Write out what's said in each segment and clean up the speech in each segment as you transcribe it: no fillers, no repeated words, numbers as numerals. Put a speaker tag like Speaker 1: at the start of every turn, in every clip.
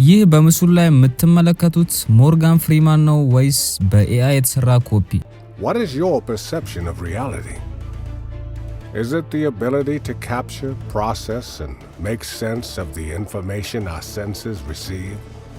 Speaker 1: ይህ በምስሉ ላይ የምትመለከቱት ሞርጋን ፍሪማን ነው ወይስ በኤአይ የተሰራ ኮፒ?
Speaker 2: What is your perception of reality? Is it the ability to capture, process, and make sense of the information our senses receive?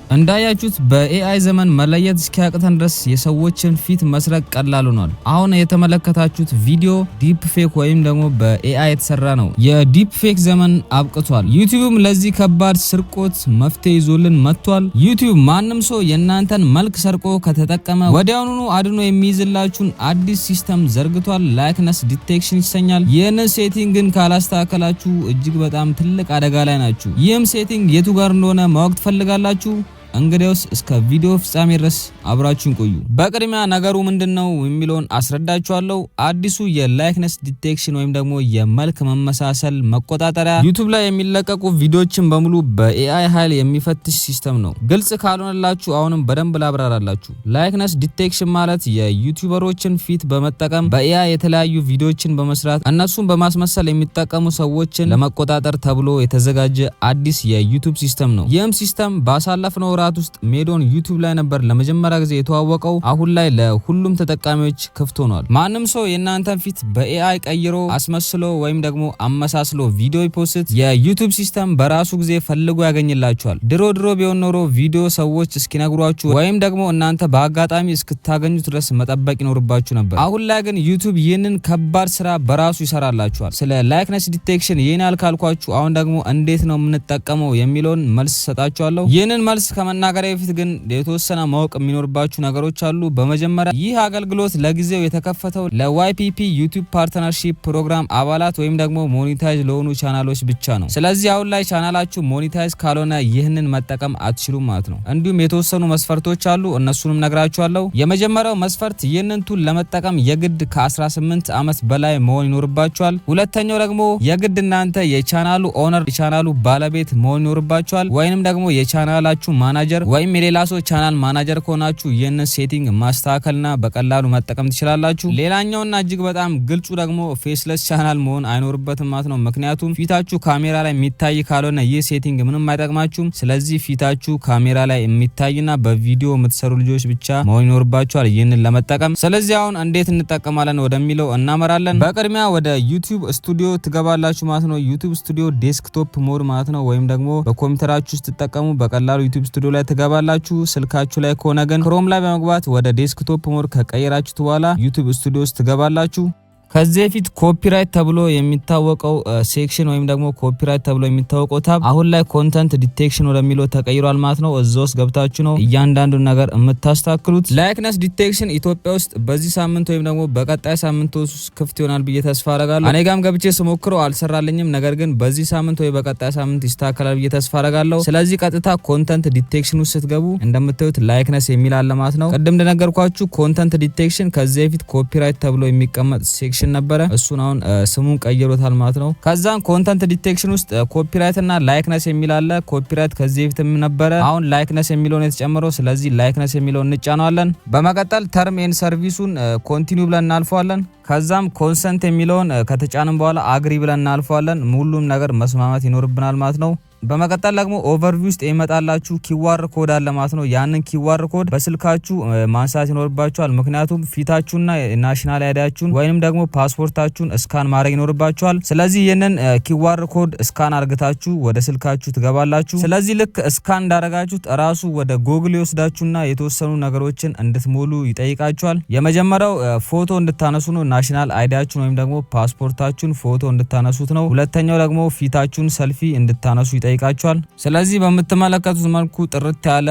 Speaker 1: እንዳያችሁት በኤአይ ዘመን መለየት እስኪያቅተን ድረስ የሰዎችን ፊት መስረቅ ቀላል ሆኗል። አሁን የተመለከታችሁት ቪዲዮ ዲፕ ፌክ ወይም ደግሞ በኤአይ የተሰራ ነው። የዲፕ ፌክ ዘመን አብቅቷል። ዩቲዩብም ለዚህ ከባድ ስርቆት መፍትሄ ይዞልን መጥቷል። ዩቲዩብ ማንም ሰው የእናንተን መልክ ሰርቆ ከተጠቀመ ወዲያውኑ አድኖ የሚይዝላችሁን አዲስ ሲስተም ዘርግቷል። ላይክነስ ዲቴክሽን ይሰኛል። ይህንን ሴቲንግ ግን ካላስተካከላችሁ እጅግ በጣም ትልቅ አደጋ ላይ ናችሁ። ይህም ሴቲንግ የቱ ጋር እንደሆነ ማወቅ ትፈልጋላችሁ? እንግዲያውስ እስከ ቪዲዮ ፍጻሜ ድረስ አብራችሁን ቆዩ። በቅድሚያ ነገሩ ምንድነው የሚለውን አስረዳችኋለሁ። አዲሱ የላይክነስ ዲቴክሽን ወይም ደግሞ የመልክ መመሳሰል መቆጣጠሪያ ዩቲዩብ ላይ የሚለቀቁ ቪዲዮዎችን በሙሉ በኤአይ ኃይል የሚፈትሽ ሲስተም ነው። ግልጽ ካልሆነላችሁ አሁንም በደንብ ላብራራላችሁ። ላይክነስ ዲቴክሽን ማለት የዩቲዩበሮችን ፊት በመጠቀም በኤአይ የተለያዩ ቪዲዮዎችን በመስራት እነሱን በማስመሰል የሚጠቀሙ ሰዎችን ለመቆጣጠር ተብሎ የተዘጋጀ አዲስ የዩቲዩብ ሲስተም ነው። ይህም ሲስተም ባሳለፍነው ውስጥ ሜዶን ዩቲዩብ ላይ ነበር ለመጀመሪያ ጊዜ የተዋወቀው። አሁን ላይ ለሁሉም ተጠቃሚዎች ክፍት ሆኗል። ማንም ሰው የእናንተን ፊት በኤአይ ቀይሮ አስመስሎ ወይም ደግሞ አመሳስሎ ቪዲዮ ይፖስት የዩቲዩብ ሲስተም በራሱ ጊዜ ፈልጎ ያገኝላችኋል። ድሮ ቢሆን ኖሮ ቪዲዮ ሰዎች እስኪነግሯችሁ ወይም ደግሞ እናንተ በአጋጣሚ እስክታገኙት ድረስ መጠበቅ ይኖርባችሁ ነበር። አሁን ላይ ግን ዩቲዩብ ይህንን ከባድ ስራ በራሱ ይሰራላችኋል። ስለ ላይክነስ ዲቴክሽን ይህን ያልካልኳችሁ አሁን ደግሞ እንዴት ነው የምንጠቀመው የሚለውን መልስ ሰጣችኋለሁ። ይህንን መልስ ከመናገር በፊት ግን የተወሰነ ማወቅ የሚኖርባችሁ ነገሮች አሉ። በመጀመሪያ ይህ አገልግሎት ለጊዜው የተከፈተው ለዋይፒፒ ዩቲዩብ ፓርትነርሺፕ ፕሮግራም አባላት ወይም ደግሞ ሞኔታይዝ ለሆኑ ቻናሎች ብቻ ነው። ስለዚህ አሁን ላይ ቻናላችሁ ሞኔታይዝ ካልሆነ ይህንን መጠቀም አትችሉም ማለት ነው። እንዲሁም የተወሰኑ መስፈርቶች አሉ፣ እነሱንም ነግራችኋለሁ። የመጀመሪያው መስፈርት ይህንን ቱል ለመጠቀም የግድ ከ18 ዓመት በላይ መሆን ይኖርባችኋል። ሁለተኛው ደግሞ የግድ እናንተ የቻናሉ ኦነር የቻናሉ ባለቤት መሆን ይኖርባችኋል። ወይንም ደግሞ የቻናላችሁ ማናጀር ወይም የሌላ ሰው ቻናል ማናጀር ከሆናችሁ ይህንን ሴቲንግ ማስተካከልና በቀላሉ መጠቀም ትችላላችሁ። ሌላኛውና እጅግ በጣም ግልጹ ደግሞ ፌስለስ ቻናል መሆን አይኖርበትም ማለት ነው። ምክንያቱም ፊታችሁ ካሜራ ላይ የሚታይ ካልሆነ ይህ ሴቲንግ ምንም አይጠቅማችሁም። ስለዚህ ፊታችሁ ካሜራ ላይ የሚታይና በቪዲዮ የምትሰሩ ልጆች ብቻ መሆን ይኖርባችኋል ይህንን ለመጠቀም። ስለዚህ አሁን እንዴት እንጠቀማለን ወደሚለው እናመራለን። በቅድሚያ ወደ ዩቲዩብ ስቱዲዮ ትገባላችሁ ማለት ነው። ዩቲዩብ ስቱዲዮ ዴስክቶፕ ሞድ ማለት ነው። ወይም ደግሞ በኮምፒውተራችሁ ስትጠቀሙ በቀላሉ ዩቲዩብ ስቱዲዮ ላይ ትገባላችሁ። ስልካችሁ ላይ ከሆነ ግን ክሮም ላይ በመግባት ወደ ዴስክቶፕ ሞድ ከቀየራችሁት በኋላ ዩቲዩብ ስቱዲዮ ውስጥ ትገባላችሁ። ከዚህ በፊት ኮፒራይት ተብሎ የሚታወቀው ሴክሽን ወይም ደግሞ ኮፒራይት ተብሎ የሚታወቀው ታብ አሁን ላይ ኮንተንት ዲቴክሽን ወደሚለው ተቀይሯል ማለት ነው። እዛው ውስጥ ገብታችሁ ነው እያንዳንዱን ነገር የምታስተካክሉት። ላይክነስ ዲቴክሽን ኢትዮጵያ ውስጥ በዚህ ሳምንት ወይም ደግሞ በቀጣይ ሳምንት ውስጥ ክፍት ይሆናል ብዬ ተስፋ አደርጋለሁ። እኔ ጋም ገብቼ ስሞክረው አልሰራልኝም። ነገር ግን በዚህ ሳምንት ወይ በቀጣይ ሳምንት ይስተካከላል ብዬ ተስፋ አደርጋለሁ። ስለዚህ ቀጥታ ኮንተንት ዲቴክሽን ውስጥ ስትገቡ እንደምታዩት ላይክነስ የሚል አለ ማለት ነው። ቅድም እንደነገርኳችሁ ኮንተንት ዲቴክሽን ከዚህ በፊት ኮፒራይት ተብሎ የሚቀመጥ ሴክሽን ነበረ። እሱን አሁን ስሙን ቀይሮታል ማለት ነው። ከዛን ኮንተንት ዲቴክሽን ውስጥ ኮፒራይት እና ላይክነስ የሚል አለ። ኮፒራይት ከዚህ በፊትም ነበረ፣ አሁን ላይክነስ የሚለውን የተጨመረው። ስለዚህ ላይክነስ የሚለውን እንጫነዋለን። በመቀጠል ተርም ኤንድ ሰርቪሱን ኮንቲኒው ብለን እናልፈዋለን። ከዛም ኮንሰንት የሚለውን ከተጫንን በኋላ አግሪ ብለን እናልፈዋለን። ሁሉም ነገር መስማማት ይኖርብናል ማለት ነው። በመቀጠል ደግሞ ኦቨርቪው ውስጥ ይመጣላችሁ ኪዋር ኮድ አለ ማለት ነው። ያንን ኪዋር ኮድ በስልካችሁ ማንሳት ይኖርባችኋል። ምክንያቱም ፊታችሁና ናሽናል አይዲያችሁን ወይንም ደግሞ ፓስፖርታችሁን ስካን ማድረግ ይኖርባችኋል። ስለዚህ ይህንን ኪዋር ኮድ ስካን አርግታችሁ ወደ ስልካችሁ ትገባላችሁ። ስለዚህ ልክ ስካን እንዳረጋችሁት ራሱ ወደ ጎግል ይወስዳችሁና የተወሰኑ ነገሮችን እንድትሞሉ ይጠይቃችኋል። የመጀመሪያው ፎቶ እንድታነሱ ነው። ናሽናል አይዲያችሁን ወይም ደግሞ ፓስፖርታችሁን ፎቶ እንድታነሱት ነው። ሁለተኛው ደግሞ ፊታችሁን ሰልፊ እንድታነሱ ይጠይቃችኋል። ስለዚህ በምትመለከቱት መልኩ ጥርት ያለ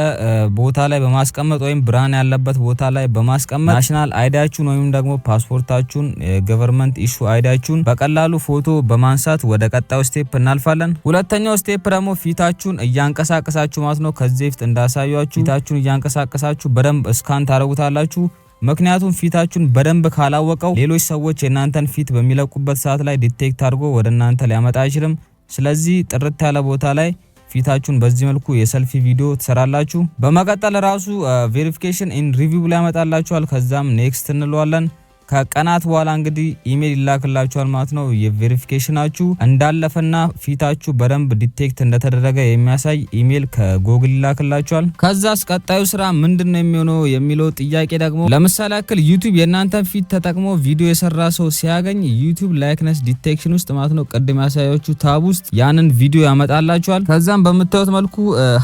Speaker 1: ቦታ ላይ በማስቀመጥ ወይም ብርሃን ያለበት ቦታ ላይ በማስቀመጥ ናሽናል አይዲያችሁን ወይም ደግሞ ፓስፖርታችሁን ገቨርንመንት ኢሹ አይዲያችሁን በቀላሉ ፎቶ በማንሳት ወደ ቀጣዩ ስቴፕ እናልፋለን። ሁለተኛው ስቴፕ ደግሞ ፊታችሁን እያንቀሳቀሳችሁ ማለት ነው። ከዚህ በፊት እንዳሳያችሁ ፊታችሁን እያንቀሳቀሳችሁ በደንብ ስካን ታረጉታላችሁ። ምክንያቱም ፊታችሁን በደንብ ካላወቀው ሌሎች ሰዎች የናንተን ፊት በሚለቁበት ሰዓት ላይ ዲቴክት አድርጎ ወደ እናንተ ሊያመጣ አይችልም። ስለዚህ ጥርት ያለ ቦታ ላይ ፊታችሁን በዚህ መልኩ የሰልፊ ቪዲዮ ትሰራላችሁ። በመቀጠል ራሱ ቬሪፊኬሽን ኢን ሪቪው ላይ ያመጣላችኋል። ከዛም ኔክስት እንለዋለን። ከቀናት በኋላ እንግዲህ ኢሜል ይላክላችኋል ማለት ነው። የቬሪፊኬሽናችሁ እንዳለፈና ፊታችሁ በደንብ ዲቴክት እንደተደረገ የሚያሳይ ኢሜል ከጎግል ይላክላችኋል። ከዛስ ቀጣዩ ስራ ምንድነው የሚሆነው የሚለው ጥያቄ ደግሞ ለምሳሌ ያክል ዩቲዩብ የእናንተን ፊት ተጠቅሞ ቪዲዮ የሰራ ሰው ሲያገኝ ዩቲዩብ ላይክነስ ዲቴክሽን ውስጥ ማለት ነው ቅድም ያሳያችሁ ታብ ውስጥ ያንን ቪዲዮ ያመጣላችኋል። ከዛም በምታዩት መልኩ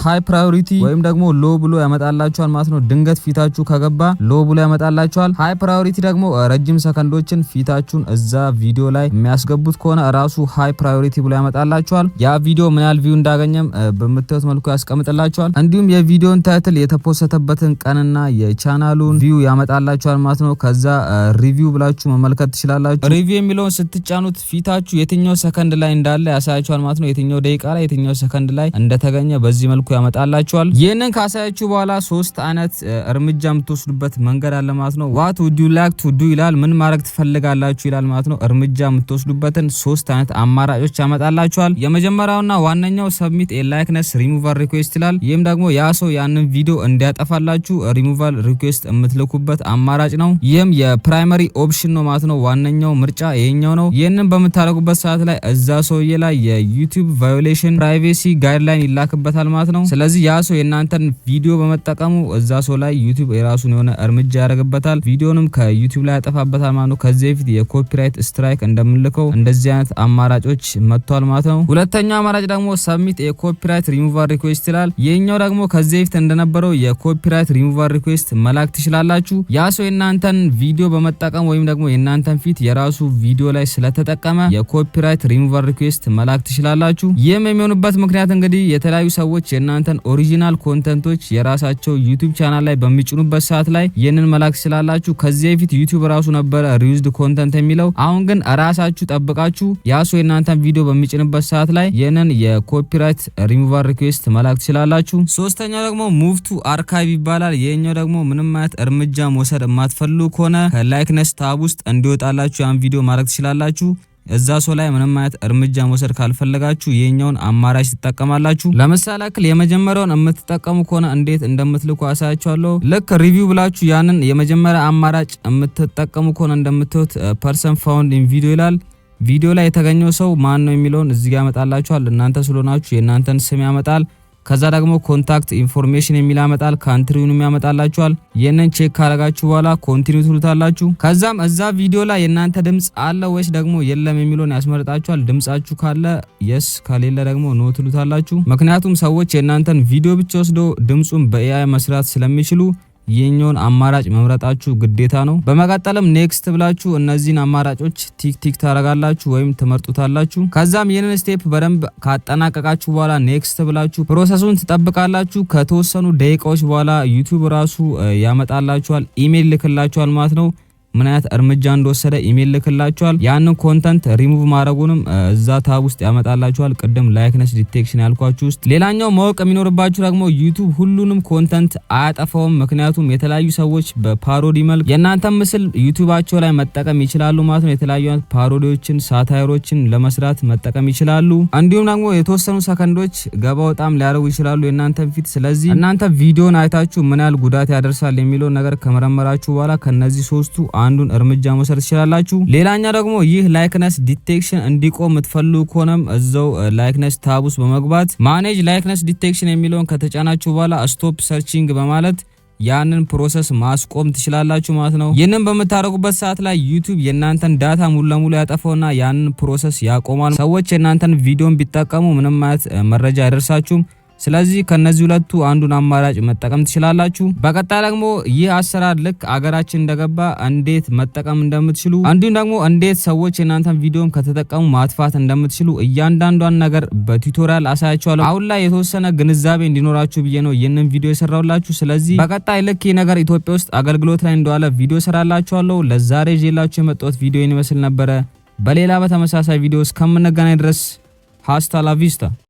Speaker 1: ሃይ ፕራዮሪቲ ወይም ደግሞ ሎ ብሎ ያመጣላችኋል ማለት ነው። ድንገት ፊታችሁ ከገባ ሎ ብሎ ያመጣላችኋል። ሃይ ፕራዮሪቲ ደግሞ ረጅም ሰከንዶችን ፊታችሁን እዛ ቪዲዮ ላይ የሚያስገቡት ከሆነ ራሱ ሃይ ፕራዮሪቲ ብሎ ያመጣላችኋል። ያ ቪዲዮ ምን ያህል ቪው እንዳገኘም በምታዩት መልኩ ያስቀምጥላችኋል። እንዲሁም የቪዲዮን ታይትል የተፖስተበትን ቀንና የቻናሉን ቪው ያመጣላችኋል ማለት ነው። ከዛ ሪቪው ብላችሁ መመልከት ትችላላችሁ። ሪቪው የሚለውን ስትጫኑት ፊታችሁ የትኛው ሰከንድ ላይ እንዳለ ያሳያችኋል ማለት ነው። የትኛው ደቂቃ ላይ የትኛው ሰከንድ ላይ እንደተገኘ በዚህ መልኩ ያመጣላችኋል። ይህንን ካሳያችሁ በኋላ ሶስት አይነት እርምጃ የምትወስዱበት መንገድ አለ ማለት ነው። ዋት ውድ ዩ ላይክ ቱ ዱ ይላል። ምን ማድረግ ትፈልጋላችሁ ይላል ማለት ነው። እርምጃ የምትወስዱበትን ሶስት አይነት አማራጮች ያመጣላችኋል። የመጀመሪያውና ዋነኛው ሰብሚት ኤ ላይክነስ ሪሙቫል ሪኩዌስት ይላል። ይህም ደግሞ ያ ሰው ያንን ቪዲዮ እንዲያጠፋላችሁ ሪሙቫል ሪኩዌስት የምትልኩበት አማራጭ ነው። ይህም የፕራይመሪ ኦፕሽን ነው ማለት ነው። ዋነኛው ምርጫ ይሄኛው ነው። ይህንን በምታደርጉበት ሰዓት ላይ እዛ ሰውዬ ላይ የዩቲዩብ ቫዮሌሽን ፕራይቬሲ ጋይድላይን ይላክበታል ማለት ነው። ስለዚህ ያ ሰው የእናንተን ቪዲዮ በመጠቀሙ እዛ ሰው ላይ ዩቲዩብ የራሱን የሆነ እርምጃ ያደርግበታል። ቪዲዮንም ከዩቲዩብ ላይ ያጠፋበታል ማለት ነው። ከዚህ በፊት የኮፒራይት ስትራይክ እንደምንልከው እንደዚህ አይነት አማራጮች መጥቷል ማለት ነው። ሁለተኛው አማራጭ ደግሞ ሰብሚት የኮፒራይት ሪሙቫል ሪኩዌስት ይላል። ይሄኛው ደግሞ ከዚህ በፊት እንደነበረው የኮፒራይት ሪሙቫል ሪኩዌስት መላክ ትችላላችሁ። ያ ሰው የእናንተን ቪዲዮ በመጠቀም ወይም ደግሞ የእናንተን ፊት የራሱ ቪዲዮ ላይ ስለተጠቀመ የኮፒራይት ሪሙቫል ሪኩዌስት መላክ ትችላላችሁ። ይህም የሚሆንበት ምክንያት እንግዲህ የተለያዩ ሰዎች የእናንተን ኦሪጂናል ኮንተንቶች የራሳቸው ዩቲዩብ ቻናል ላይ በሚጭኑበት ሰዓት ላይ ይህንን መላክ ትችላላችሁ። ከዚህ በፊት ዩቲዩብ ራሱ ነበረ ሪዩዝድ ኮንተንት የሚለው። አሁን ግን ራሳችሁ ጠብቃችሁ ያ ሰው የእናንተን ቪዲዮ በሚጭንበት ሰዓት ላይ ይህንን የኮፒራይት ሪሙቫል ሪኩዌስት መላክ ትችላላችሁ። ሶስተኛው ደግሞ ሙቭ ቱ አርካይቭ ይባላል። ይሄኛው ደግሞ ምንም አይነት እርምጃ መውሰድ የማትፈልጉ ከሆነ ከላይክነስ ታብ ውስጥ እንዲወጣላችሁ ያን ቪዲዮ ማድረግ ትችላላችሁ። እዛ ሰው ላይ ምንም አይነት እርምጃ መውሰድ ካልፈለጋችሁ ይሄኛውን አማራጭ ትጠቀማላችሁ። ለምሳሌ ያክል የመጀመሪያውን የምትጠቀሙ ከሆነ እንዴት እንደምትልኩ አሳያችኋለሁ። ልክ ሪቪው ብላችሁ ያንን የመጀመሪያ አማራጭ የምትጠቀሙ ከሆነ እንደምትሉት ፐርሰን ፋውንድ ኢን ቪዲዮ ይላል። ቪዲዮ ላይ የተገኘው ሰው ማን ነው የሚለውን እዚህ ጋር ያመጣላችኋል። እናንተ ስለሆናችሁ የእናንተን ስም ያመጣል። ከዛ ደግሞ ኮንታክት ኢንፎርሜሽን የሚል ያመጣል። ካንትሪውንም ያመጣላችኋል። ይሄንን ቼክ ካረጋችሁ በኋላ ኮንቲኒው ትሉታላችሁ። ከዛም እዛ ቪዲዮ ላይ የእናንተ ድምጽ አለ ወይስ ደግሞ የለም የሚለውን ያስመርጣችኋል። ድምጻችሁ ካለ የስ፣ ከሌለ ደግሞ ኖ ትሉታላችሁ። ምክንያቱም ሰዎች የእናንተን ቪዲዮ ብቻ ወስዶ ድምጹን በኤአይ መስራት ስለሚችሉ ይሄኛውን አማራጭ መምረጣችሁ ግዴታ ነው። በመቀጠልም ኔክስት ብላችሁ እነዚህን አማራጮች ቲክ ታረጋላችሁ ወይም ትመርጡታላችሁ። ከዛም ይሄንን ስቴፕ በደንብ ካጠናቀቃችሁ በኋላ ኔክስት ብላችሁ ፕሮሰሱን ትጠብቃላችሁ። ከተወሰኑ ደቂቃዎች በኋላ ዩቲዩብ ራሱ ያመጣላችኋል፣ ኢሜል ልክላችኋል ማለት ነው። ምን አይነት እርምጃ እንደወሰደ ኢሜል ልክላችኋል። ያንን ኮንተንት ሪሙቭ ማድረጉንም እዛ ታብ ውስጥ ያመጣላችኋል። ቅድም ላይክነስ ዲቴክሽን ያልኳችሁ ውስጥ። ሌላኛው ማወቅ የሚኖርባችሁ ደግሞ ዩቲዩብ ሁሉንም ኮንተንት አያጠፋውም። ምክንያቱም የተለያዩ ሰዎች በፓሮዲ መልክ የእናንተ ምስል ዩቲዩባቸው ላይ መጠቀም ይችላሉ ማለት ነው። የተለያዩ ፓሮዲዎችን፣ ሳታይሮችን ለመስራት መጠቀም ይችላሉ። እንዲሁም ደግሞ የተወሰኑ ሰከንዶች ገባ ወጣም ሊያደርጉ ይችላሉ የእናንተን ፊት። ስለዚህ እናንተ ቪዲዮን አይታችሁ ምን ያህል ጉዳት ያደርሳል የሚለው ነገር ከመረመራችሁ በኋላ ከነዚህ ሶስቱ አንዱን እርምጃ መውሰድ ትችላላችሁ። ሌላኛ ደግሞ ይህ ላይክነስ ዲቴክሽን እንዲቆም የምትፈልጉ ከሆነም እዛው ላይክነስ ታብ ውስጥ በመግባት ማኔጅ ላይክነስ ዲቴክሽን የሚለውን ከተጫናችሁ በኋላ ስቶፕ ሰርቺንግ በማለት ያንን ፕሮሰስ ማስቆም ትችላላችሁ ማለት ነው። ይህንን በምታደርጉበት ሰዓት ላይ ዩቲዩብ የእናንተን ዳታ ሙሉ ለሙሉ ያጠፋውና ያንን ፕሮሰስ ያቆማል። ሰዎች የእናንተን ቪዲዮን ቢጠቀሙ ምንም አይነት መረጃ አይደርሳችሁም። ስለዚህ ከነዚህ ሁለቱ አንዱን አማራጭ መጠቀም ትችላላችሁ። በቀጣይ ደግሞ ይህ አሰራር ልክ አገራችን እንደገባ እንዴት መጠቀም እንደምትችሉ እንዲሁም ደግሞ እንዴት ሰዎች የእናንተን ቪዲዮም ከተጠቀሙ ማጥፋት እንደምትችሉ እያንዳንዷን ነገር በቱቶሪያል አሳያችኋለሁ። አሁን ላይ የተወሰነ ግንዛቤ እንዲኖራችሁ ብዬ ነው ይህንን ቪዲዮ የሰራሁላችሁ። ስለዚህ በቀጣይ ልክ ይህ ነገር ኢትዮጵያ ውስጥ አገልግሎት ላይ እንደዋለ ቪዲዮ ሰራላችኋለሁ። ለዛሬ ይዤላችሁ የመጣሁት ቪዲዮ ይመስል ነበረ። በሌላ በተመሳሳይ ቪዲዮ እስከምንገናኝ ድረስ ሃስታ ላ ቪስታ።